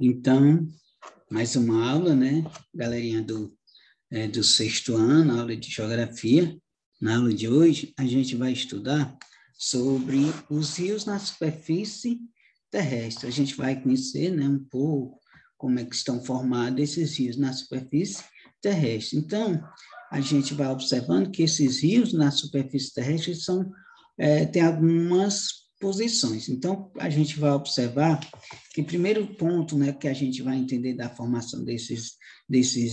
Então, mais uma aula, né? Galerinha do sexto ano, aula de geografia. Na aula de hoje, a gente vai estudar sobre os rios na superfície terrestre. A gente vai conhecer, né, um pouco como é que estão formados esses rios na superfície terrestre. Então, a gente vai observando que esses rios na superfície terrestre têm algumas posições. Então, a gente vai observar que o primeiro ponto, né, que a gente vai entender da formação desses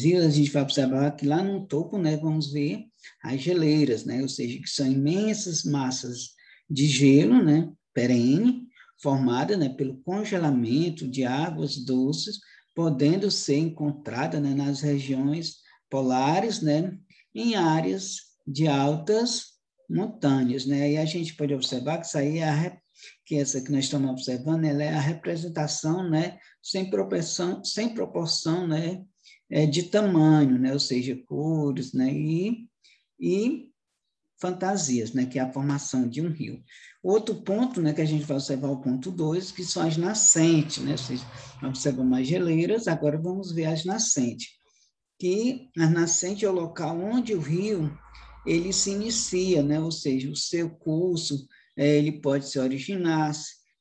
rios, a gente vai observar que lá no topo, né, vamos ver as geleiras, né, ou seja, que são imensas massas de gelo, né, perene, formada, né, pelo congelamento de águas doces, podendo ser encontrada, né, nas regiões polares, né, em áreas de altas montanhas, né, e a gente pode observar que isso aí que essa que nós estamos observando, ela é a representação, né, sem proporção, né, de tamanho, né, ou seja, cores, né, e fantasias, né, que é a formação de um rio. Outro ponto, né, que a gente vai observar, o ponto 2, que são as nascentes, né, ou seja, observamos as geleiras, agora vamos ver as nascentes, que as nascentes é o local onde o rio ele se inicia, né, ou seja, o seu curso ele pode se originar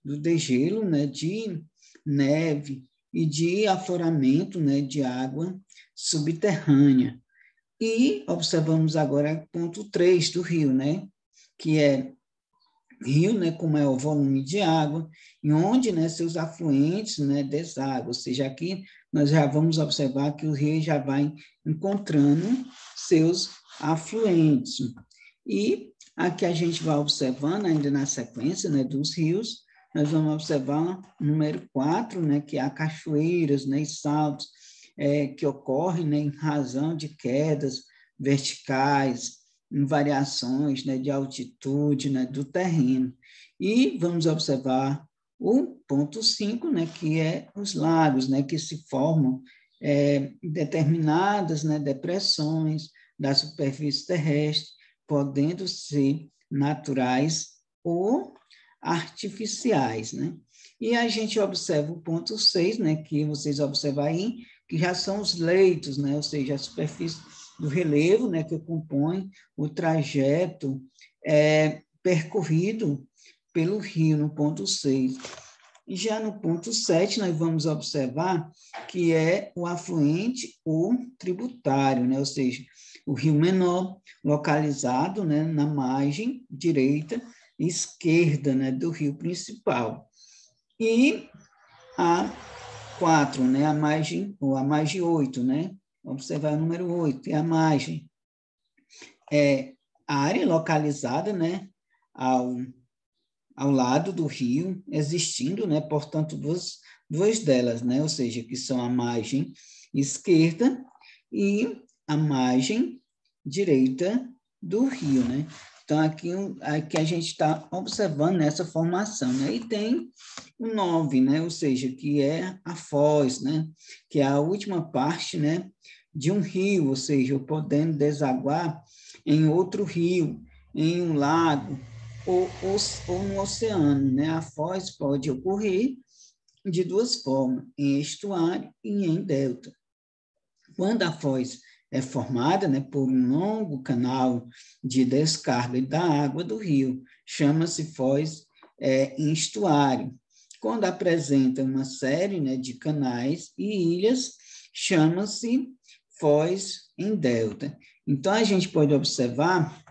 do degelo, né, de neve e de afloramento, né, de água subterrânea. E observamos agora ponto 3 do rio, né, que é rio, né, com maior volume de água, e onde, né, seus afluentes, né, deságua, ou seja, aqui nós já vamos observar que o rio já vai encontrando seus afluentes. E aqui a gente vai observando, ainda na sequência, né, dos rios, nós vamos observar o número 4, né, que há cachoeiras, né, e saltos, que ocorrem, né, em razão de quedas verticais, em variações, né, de altitude, né, do terreno. E vamos observar o ponto 5, né, que é os lagos, né, que se formam determinadas, né, depressões da superfície terrestre, podendo ser naturais ou artificiais, né? E a gente observa o ponto 6, né, que vocês observam aí, que já são os leitos, né, ou seja, a superfície do relevo, né, que compõe o trajeto percorrido pelo rio, no ponto 6. E já no ponto 7, nós vamos observar que é o afluente ou tributário, né, ou seja, o rio menor, localizado, né, na margem direita e esquerda, né, do rio principal. E a 4, né, a margem 8, né, observar o número 8, é a margem. A área localizada, né, ao lado do rio, existindo, né, portanto, duas delas, né, ou seja, que são a margem esquerda e a margem direita do rio, né. Então, aqui a gente está observando essa formação, né, e tem o 9, né, ou seja, que é a foz, né, que é a última parte, né, de um rio, ou seja, podendo desaguar em outro rio, em um lago ou no oceano, né? A foz pode ocorrer de duas formas, em estuário e em delta. Quando a foz é formada, né, por um longo canal de descarga da água do rio, chama-se foz em estuário. Quando apresenta uma série, né, de canais e ilhas, chama-se foz em delta. Então, a gente pode observar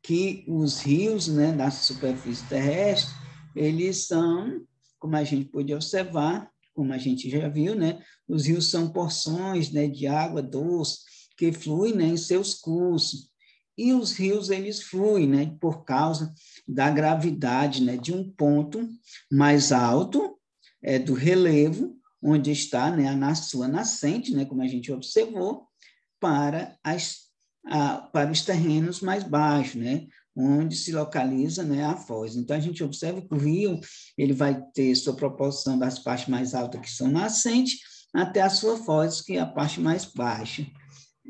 que os rios, né, da superfície terrestre, eles são, como a gente pode observar, como a gente já viu, né, os rios são porções, né, de água doce que fluem, né, em seus cursos. E os rios, eles fluem, né, por causa da gravidade, né, de um ponto mais alto do relevo, onde está, né, na sua nascente, né, como a gente observou, para os terrenos mais baixos, né, onde se localiza, né, a foz. Então, a gente observa que o rio ele vai ter sua proporção das partes mais altas, que são nascentes, até a sua foz, que é a parte mais baixa.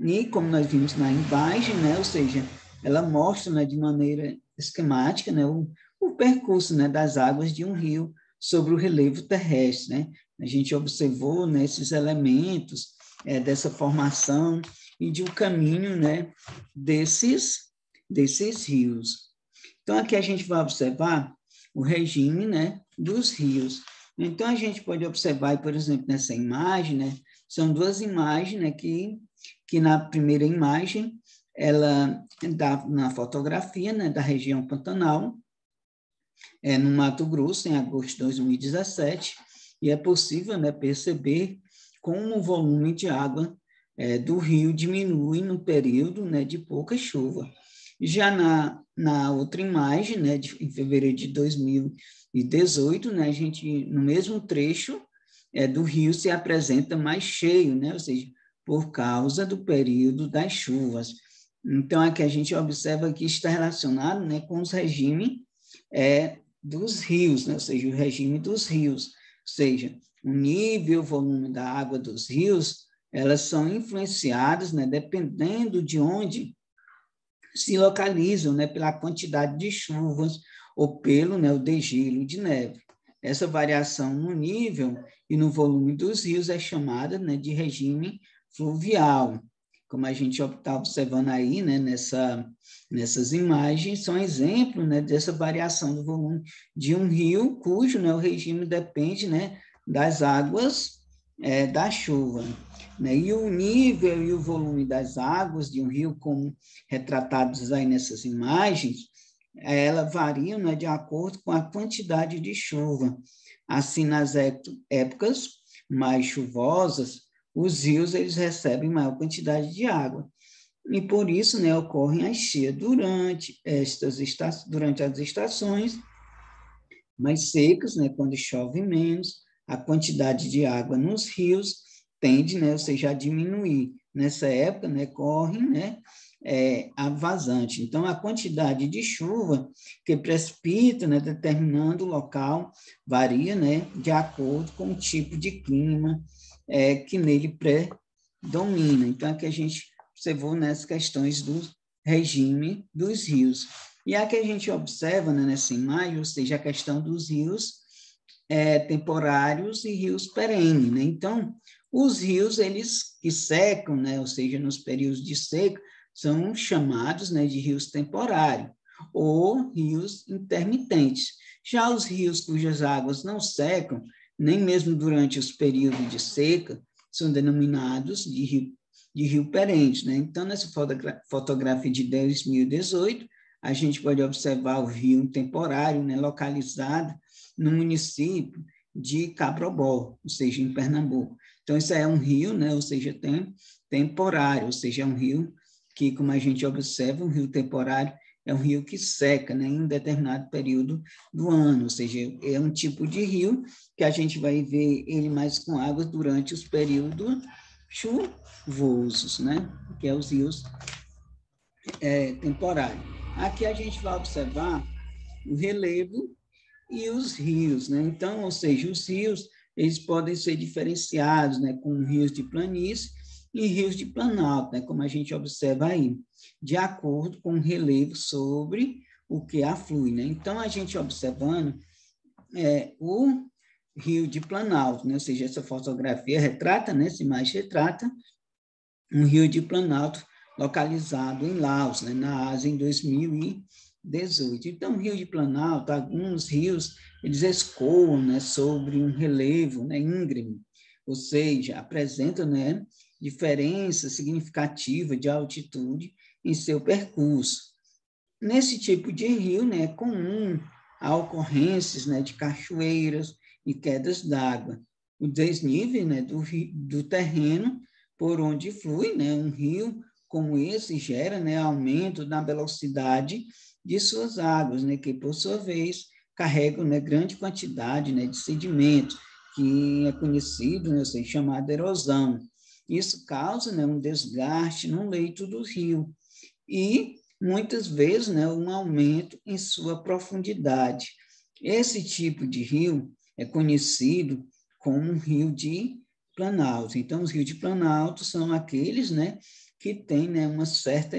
E, como nós vimos na imagem, né, ou seja, ela mostra, né, de maneira esquemática, né, o percurso, né, das águas de um rio sobre o relevo terrestre, né, a gente observou, né, esses elementos dessa formação e de um caminho, né, desses rios. Então, aqui a gente vai observar o regime, né, dos rios. Então, a gente pode observar, por exemplo, nessa imagem, né, são duas imagens, né, que na primeira imagem, ela dá na fotografia, né, da região Pantanal, no Mato Grosso, em agosto de 2017, e é possível, né, perceber como o volume de água do rio diminui no período, né, de pouca chuva. Já na outra imagem, né, em fevereiro de 2018, né, a gente, no mesmo trecho do rio, se apresenta mais cheio, né, ou seja, por causa do período das chuvas. Então, aqui a gente observa que está relacionado, né, com os regimes dos rios, né, ou seja, o regime dos rios, ou seja, o nível, o volume da água dos rios, elas são influenciadas, né, dependendo de onde se localizam, né, pela quantidade de chuvas ou pelo, né, o degelo de neve. Essa variação no nível e no volume dos rios é chamada, né, de fluvial. Como a gente está observando aí, né, nessas imagens, são exemplos, né, dessa variação do volume de um rio, cujo, né, o regime depende, né, das águas da chuva. Né? E o nível e o volume das águas de um rio, como retratados aí nessas imagens, ela variam, né, de acordo com a quantidade de chuva. Assim, nas épocas mais chuvosas, os rios eles recebem maior quantidade de água. E por isso, né, ocorrem as cheias durante as estações mais secas, né, quando chove menos, a quantidade de água nos rios tende, né, ou seja, a diminuir. Nessa época, né, corre, né, a vazante. Então, a quantidade de chuva que precipita, né, determinando o local, varia, né, de acordo com o tipo de clima que nele predomina. Então, aqui a gente observou nessas questões do regime dos rios. E aqui a gente observa, né, nessa imagem, ou seja, a questão dos rios temporários e rios perenes, né? Então, os rios, eles que secam, né, ou seja, nos períodos de seca, são chamados, né, de rios temporários ou rios intermitentes. Já os rios cujas águas não secam, nem mesmo durante os períodos de seca, são denominados de rio perene, né? Então, nessa fotografia de 2018, a gente pode observar o rio temporário, né, localizado no município de Cabrobó, ou seja, em Pernambuco. Então, isso é um rio, né, ou seja, temporário, ou seja, é um rio que, como a gente observa, um rio temporário é um rio que seca, né, em um determinado período do ano, ou seja, é um tipo de rio que a gente vai ver ele mais com água durante os períodos chuvosos, né, que é os rios temporários. Aqui a gente vai observar o relevo e os rios, né? Então, ou seja, os rios, eles podem ser diferenciados, né, com rios de planície e rios de planalto, né, como a gente observa aí, de acordo com o relevo sobre o que aflui, né? Então, a gente observando o rio de planalto, né? Ou seja, essa fotografia retrata, né, essa imagem retrata um rio de planalto localizado em Laos, né, na Ásia, em 2018. Então, o Rio de Planalto, alguns rios, eles escoam, né, sobre um relevo, né, íngreme, ou seja, apresentam, né, diferença significativa de altitude em seu percurso. Nesse tipo de rio, né, é comum a ocorrências, né, de cachoeiras e quedas d'água. O desnível, né, do terreno por onde flui, né, um rio como esse gera, né, aumento na velocidade de suas águas, né, que por sua vez carregam, né, grande quantidade, né, de sedimento, que é conhecido, né, assim, chamado erosão. Isso causa, né, um desgaste no leito do rio e muitas vezes, né, um aumento em sua profundidade. Esse tipo de rio é conhecido como um rio de planalto. Então, os rios de planalto são aqueles, né, que têm, né, uma certa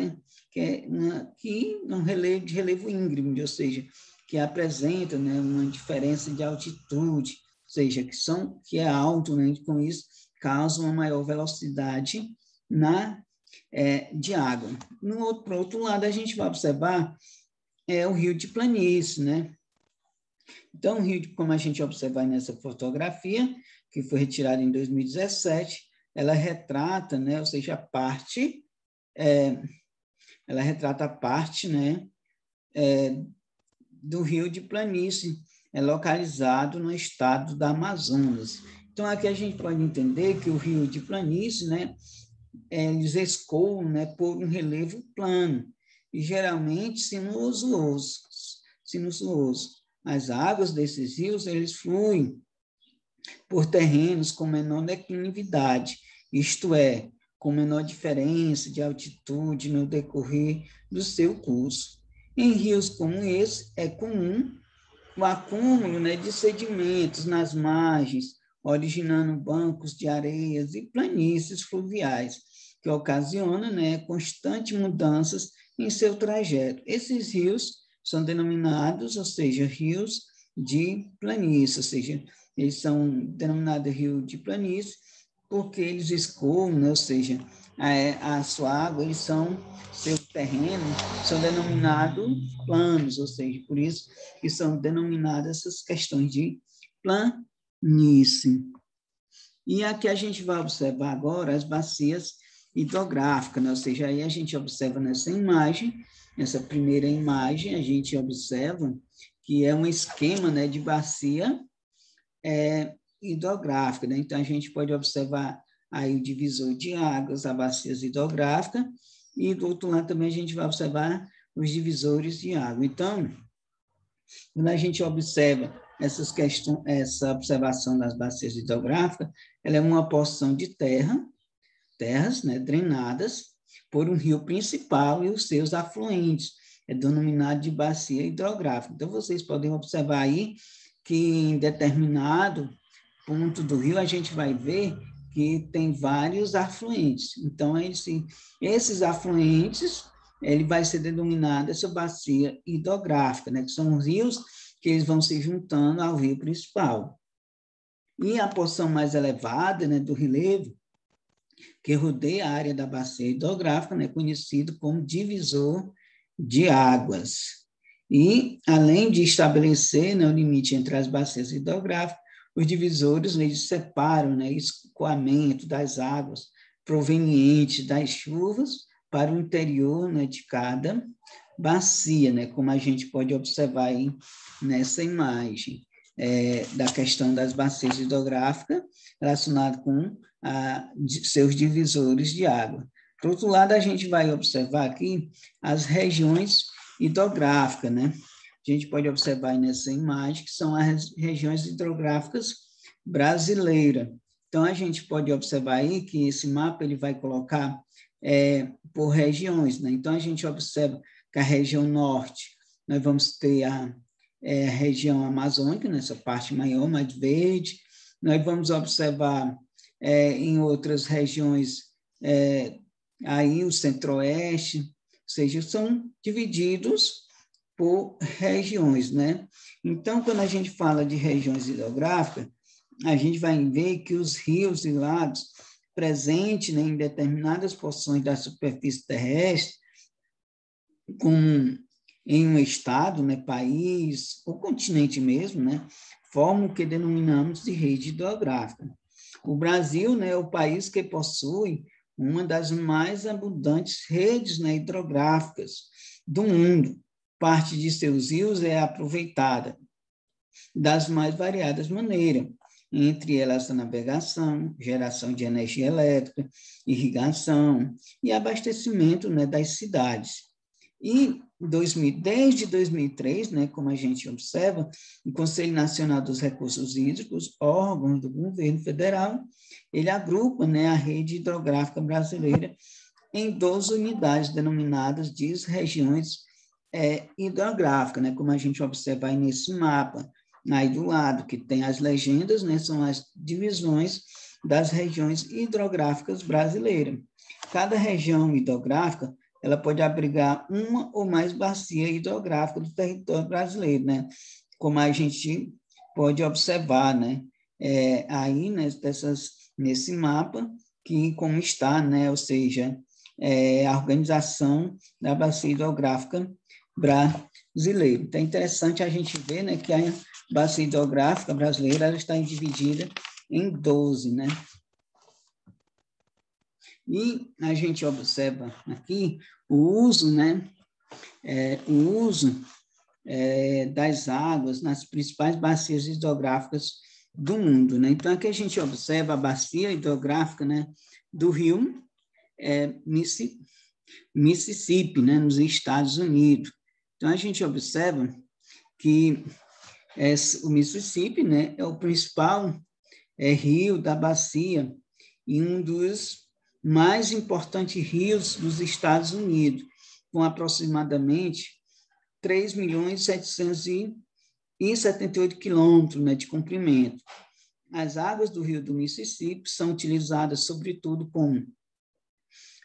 um relevo de relevo íngreme, ou seja, que apresentam, né, uma diferença de altitude seja, que é alto, né? Com isso, causa uma maior velocidade de água. Por outro lado, a gente vai observar o rio de planície, né? Então, o rio, como a gente observa nessa fotografia, que foi retirada em 2017, ela retrata, né? Ou seja, ela retrata a parte, né? Do rio de planície, localizado no estado da Amazonas. Então, aqui a gente pode entender que o rio de planície, né? Eles escoam, né, por um relevo plano e geralmente sinuoso. As águas desses rios eles fluem por terrenos com menor declividade, isto é, com menor diferença de altitude no decorrer do seu curso. Em rios como esse, é comum o acúmulo, né, de sedimentos nas margens, originando bancos de areias e planícies fluviais, que ocasionam, né, constantes mudanças em seu trajeto. Esses rios são denominados, ou seja, rios de planície, ou seja, eles são denominados rio de planície porque eles escoam, né, ou seja, a sua água, seu terreno, são denominados planos, ou seja, por isso que são denominadas essas questões de planície. E aqui a gente vai observar agora as bacias hidrográficas, né? Ou seja, aí a gente observa nessa imagem, nessa primeira imagem, a gente observa que é um esquema, né, de bacia hidrográfica, né? Então, a gente pode observar aí o divisor de águas, a bacia hidrográfica, e do outro lado também a gente vai observar os divisores de água. Então, quando a gente observa essa observação das bacias hidrográficas, ela é uma porção de terras, né, drenadas por um rio principal e os seus afluentes, é denominado de bacia hidrográfica. Então, vocês podem observar aí que em determinado ponto do rio a gente vai ver que tem vários afluentes. Então, esses afluentes, ele vai ser denominado essa bacia hidrográfica, né, que são os rios que eles vão se juntando ao rio principal. E a porção mais elevada, né, do relevo, que rodeia a área da bacia hidrográfica, né, conhecido como divisor de águas. E, além de estabelecer, né, o limite entre as bacias hidrográficas, os divisores eles separam, né, o escoamento das águas provenientes das chuvas para o interior, né, de cada bacia, né, como a gente pode observar aí nessa imagem, da questão das bacias hidrográficas relacionada com seus divisores de água. Por outro lado, a gente vai observar aqui as regiões hidrográficas, né? A gente pode observar nessa imagem que são as regiões hidrográficas brasileiras. Então, a gente pode observar aí que esse mapa ele vai colocar por regiões, né? Então, a gente observa que a região norte, nós vamos ter a região amazônica, nessa parte maior, mais verde. Nós vamos observar em outras regiões aí o centro-oeste, ou seja, são divididos por regiões, né? Então, quando a gente fala de regiões hidrográficas, a gente vai ver que os rios e lagos presentes, né, em determinadas porções da superfície terrestre, como em um estado, né, país, ou continente mesmo, né, formam o que denominamos de rede hidrográfica. O Brasil, né, é o país que possui uma das mais abundantes redes, né, hidrográficas do mundo. Parte de seus rios é aproveitada das mais variadas maneiras, entre elas a navegação, geração de energia elétrica, irrigação e abastecimento, né, das cidades. E desde 2003, né, como a gente observa, o Conselho Nacional dos Recursos Hídricos, órgão do governo federal, ele agrupa, né, a rede hidrográfica brasileira em 12 unidades denominadas de regiões hidrográficas, né, como a gente observa aí nesse mapa, aí do lado, que tem as legendas, né, são as divisões das regiões hidrográficas brasileiras. Cada região hidrográfica ela pode abrigar uma ou mais bacias hidrográficas do território brasileiro, né? Como a gente pode observar, né? aí, né, nesse mapa, que como está, né, ou seja, a organização da bacia hidrográfica brasileira. Então, é interessante a gente ver, né, que a bacia hidrográfica brasileira ela está dividida em 12, né? E a gente observa aqui o uso, né, das águas nas principais bacias hidrográficas do mundo, né? Então, aqui a gente observa a bacia hidrográfica, né, do rio Mississippi, né, nos Estados Unidos. Então, a gente observa que o Mississippi, né, é o principal rio da bacia e um dos mais importantes rios dos Estados Unidos, com aproximadamente 3.778 quilômetros, né, de comprimento. As águas do rio do Mississippi são utilizadas, sobretudo, como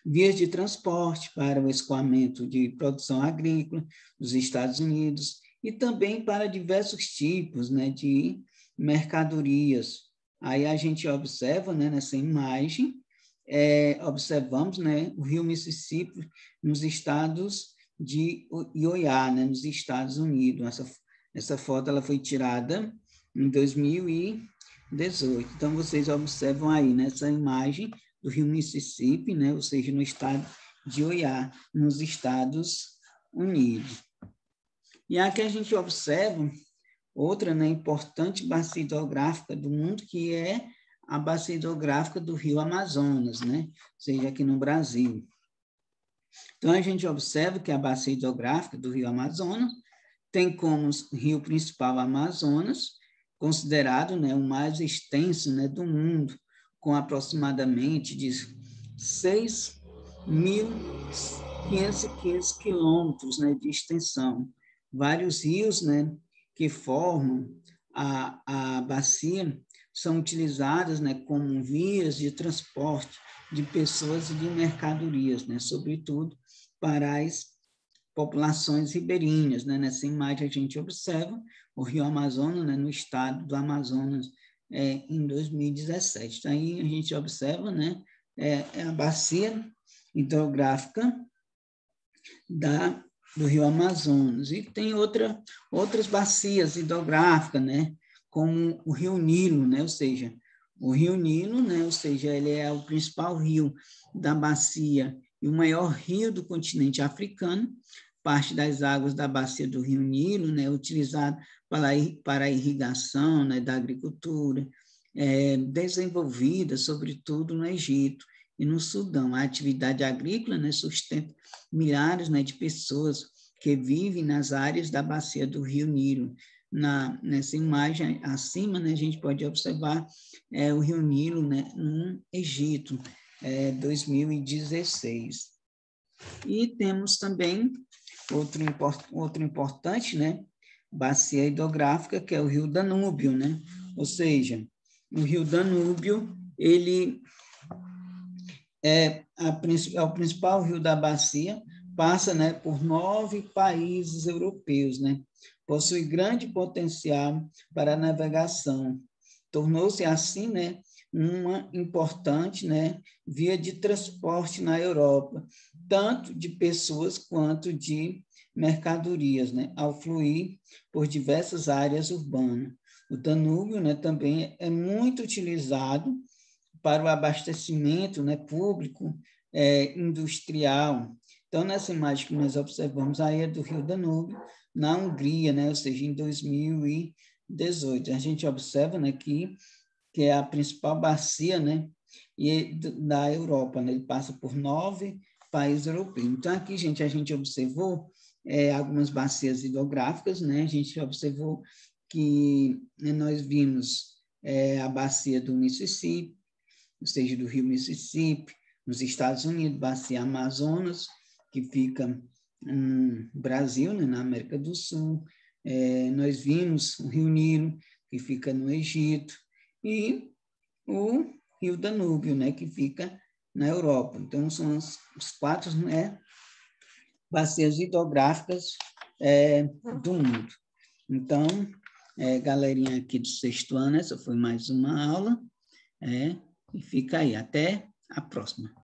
vias de transporte para o escoamento de produção agrícola dos Estados Unidos e também para diversos tipos, né, de mercadorias. Aí a gente observa, né, nessa imagem, observamos, né, o rio Mississippi nos estados de Iowa, né, nos Estados Unidos. Essa foto ela foi tirada em 2018. Então, vocês observam aí nessa imagem do rio Mississippi, né, ou seja, no estado de Iowa, nos Estados Unidos. E aqui a gente observa outra, né, importante bacia hidrográfica do mundo, que é a bacia hidrográfica do rio Amazonas, né, ou seja, aqui no Brasil. Então, a gente observa que a bacia hidrográfica do rio Amazonas tem como rio principal Amazonas, considerado, né, o mais extenso, né, do mundo, com aproximadamente de 6.515 quilômetros, né, de extensão. Vários rios, né, que formam a bacia são utilizados, né, como vias de transporte de pessoas e de mercadorias, né, sobretudo para as populações ribeirinhas, né? Nessa imagem a gente observa o rio Amazonas, né, no estado do Amazonas, em 2017. Então, aí a gente observa, né, a bacia hidrográfica do rio Amazonas. E tem outras bacias hidrográficas, né, como o rio Nilo, né, ou seja, o rio Nilo, né, ou seja, ele é o principal rio da bacia e o maior rio do continente africano. Parte das águas da bacia do rio Nilo, né, utilizado para a irrigação, né, da agricultura, desenvolvida, sobretudo, no Egito e no Sudão. A atividade agrícola, né, sustenta milhares, né, de pessoas que vivem nas áreas da bacia do rio Nilo. Nessa imagem acima, né, a gente pode observar o rio Nilo, né, no Egito, 2016. E temos também outro importante, né, bacia hidrográfica, que é o rio Danúbio, né? Ou seja, o rio Danúbio, ele é o principal rio da bacia, passa, né, por 9 países europeus, né? Possui grande potencial para a navegação. Tornou-se assim, né, uma importante, né, via de transporte na Europa, tanto de pessoas quanto de mercadorias, né, ao fluir por diversas áreas urbanas. O Danúbio, né, também é muito utilizado para o abastecimento, né, público, industrial. Então, nessa imagem que nós observamos aí é do rio Danúbio, na Hungria, né, ou seja, em 2018. A gente observa, né, que é a principal bacia, né, da Europa, né, ele passa por 9 países europeus. Então, aqui, gente, a gente observou algumas bacias hidrográficas, né, a gente observou que nós vimos a bacia do Mississippi, ou seja, do rio Mississippi, nos Estados Unidos, bacia Amazonas, que fica no Brasil, né, na América do Sul. Nós vimos o rio Nilo, que fica no Egito, e o rio Danúbio, né, que fica na Europa. Então, são os 4, né, bacias hidrográficas do mundo. Então, galerinha aqui do 6º ano, essa foi mais uma aula, e fica aí, até a próxima.